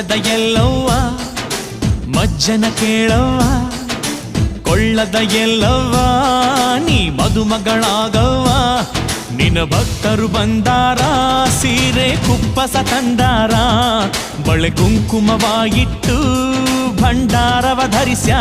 ಕೊಳ್ಳದ ಎಲ್ಲವ್ವ ಮಜ್ಜನ ಕೇಳವ್ವ ಕೊಳ್ಳದ ಎಲ್ಲವ್ವ ನೀ ಮದುಮಗಳಾಗವ್ವ ನಿನ್ನ ಭಕ್ತರು ಬಂದಾರ ಸೀರೆ ಕುಪ್ಪಸ ತಂದಾರ ಬಳೆ ಕುಂಕುಮವ ಇಟ್ಟು ಭಂಡಾರವ ಧರಿಸ್ಯಾರ